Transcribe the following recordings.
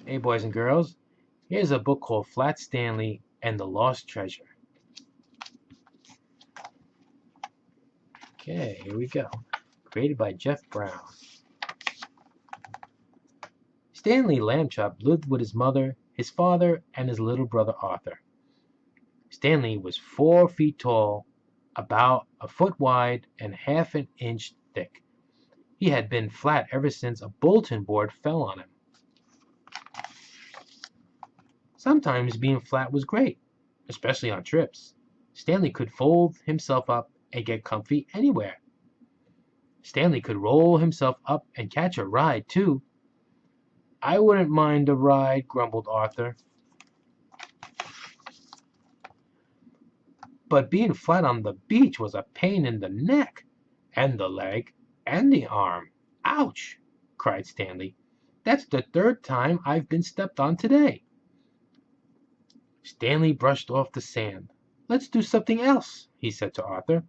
Hey boys and girls, here's a book called Flat Stanley and the Lost Treasure. Okay, here we go. Created by Jeff Brown. Stanley Lambchop lived with his mother, his father, and his little brother Arthur. Stanley was 4 feet tall, about a foot wide, and half an inch thick. He had been flat ever since a bulletin board fell on him. Sometimes being flat was great, especially on trips. Stanley could fold himself up and get comfy anywhere. Stanley could roll himself up and catch a ride, too. I wouldn't mind a ride, grumbled Arthur. But being flat on the beach was a pain in the neck, and the leg, and the arm. Ouch! Cried Stanley. That's the 3rd time I've been stepped on today. Stanley brushed off the sand. Let's do something else, he said to Arthur.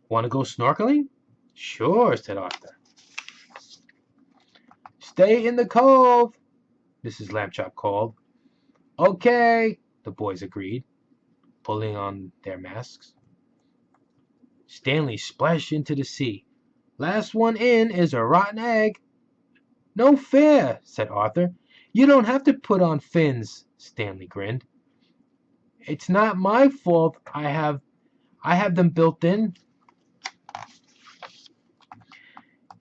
Want to go snorkeling? Sure, said Arthur. Stay in the cove, Mrs. Lambchop called. Okay, the boys agreed, pulling on their masks. Stanley splashed into the sea. Last one in is a rotten egg. No fair, said Arthur. You don't have to put on fins, Stanley grinned. It's not my fault I have them built in.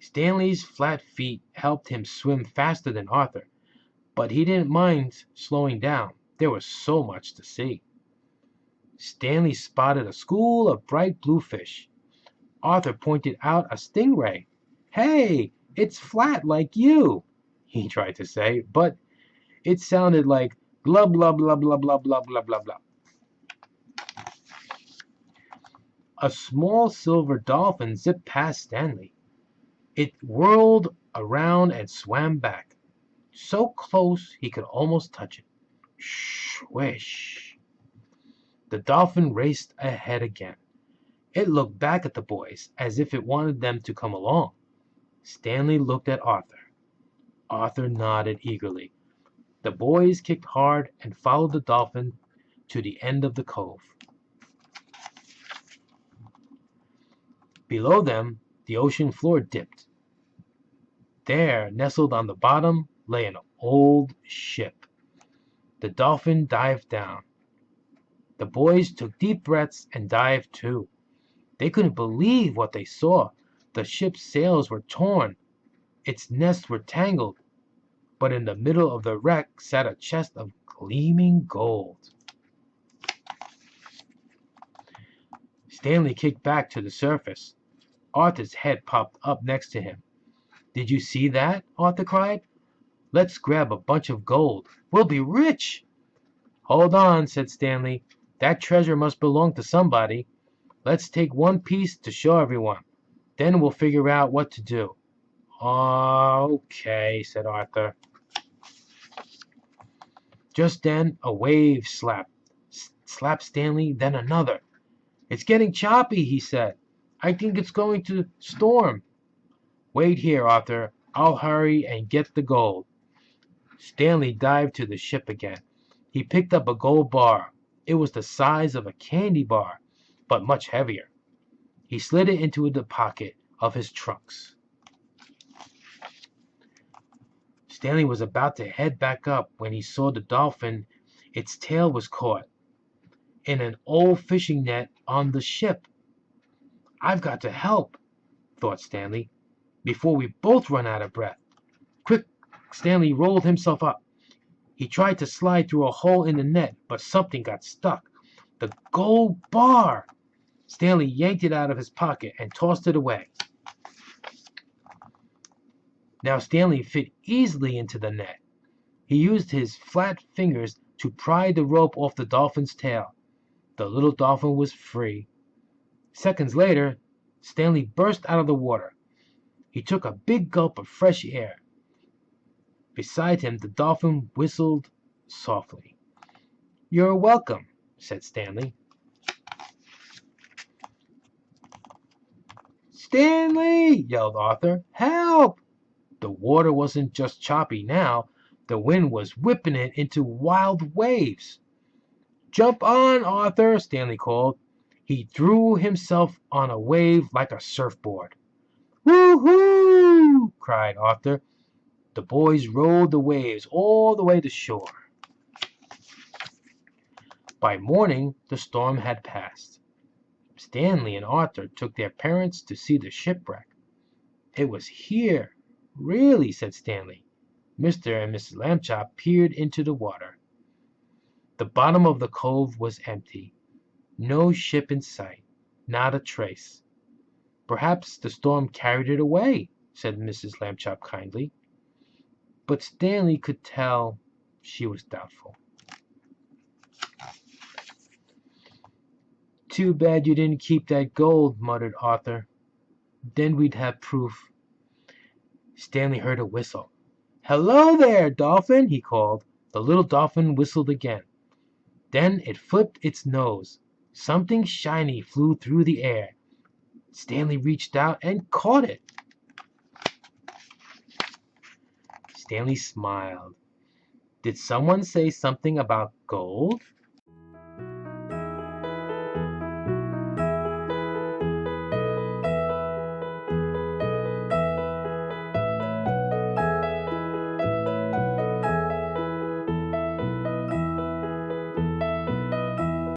Stanley's flat feet helped him swim faster than Arthur, but he didn't mind slowing down. There was so much to see. Stanley spotted a school of bright blue fish. Arthur pointed out a stingray. Hey, it's flat like you, he tried to say, but it sounded like blah blah blah blah blah blah blah blah blah. A small silver dolphin zipped past Stanley. It whirled around and swam back, so close he could almost touch it. Swish! The dolphin raced ahead again. It looked back at the boys as if it wanted them to come along. Stanley looked at Arthur. Arthur nodded eagerly. The boys kicked hard and followed the dolphin to the end of the cove. Below them, the ocean floor dipped. There, nestled on the bottom, lay an old ship. The dolphin dived down. The boys took deep breaths and dived too. They couldn't believe what they saw. The ship's sails were torn. Its nests were tangled. But in the middle of the wreck sat a chest of gleaming gold. Stanley kicked back to the surface. Arthur's head popped up next to him. Did you see that? Arthur cried. Let's grab a bunch of gold. We'll be rich. Hold on, said Stanley. That treasure must belong to somebody. Let's take one piece to show everyone. Then we'll figure out what to do. Okay, said Arthur. Just then, a wave slapped Stanley, then another. It's getting choppy, he said. I think it's going to storm. Wait here, Arthur. I'll hurry and get the gold. Stanley dived to the ship again. He picked up a gold bar. It was the size of a candy bar, but much heavier. He slid it into the pocket of his trunks. Stanley was about to head back up when he saw the dolphin. Its tail was caught in an old fishing net on the ship. I've got to help, thought Stanley, before we both run out of breath. Quick, Stanley rolled himself up. He tried to slide through a hole in the net, but something got stuck. The gold bar! Stanley yanked it out of his pocket and tossed it away. Now Stanley fit easily into the net. He used his flat fingers to pry the rope off the dolphin's tail. The little dolphin was free. Seconds later, Stanley burst out of the water. He took a big gulp of fresh air. Beside him, the dolphin whistled softly. You're welcome, said Stanley. Stanley! Yelled Arthur. Help! The water wasn't just choppy now. The wind was whipping it into wild waves. "Jump on, Arthur," Stanley called. He threw himself on a wave like a surfboard. "Woo-hoo!" cried Arthur. The boys rode the waves all the way to shore. By morning the storm had passed. Stanley and Arthur took their parents to see the shipwreck. "It was here, really," said Stanley. Mr. and Mrs. Lambchop peered into the water. The bottom of the cove was empty. No ship in sight, not a trace. "Perhaps the storm carried it away," said Mrs. Lambchop kindly. But Stanley could tell she was doubtful. "Too bad you didn't keep that gold," muttered Arthur. "Then we'd have proof." Stanley heard a whistle. "Hello there, Dolphin," he called. The little dolphin whistled again. Then it flipped its nose. Something shiny flew through the air. Stanley reached out and caught it. Stanley smiled. Did someone say something about gold?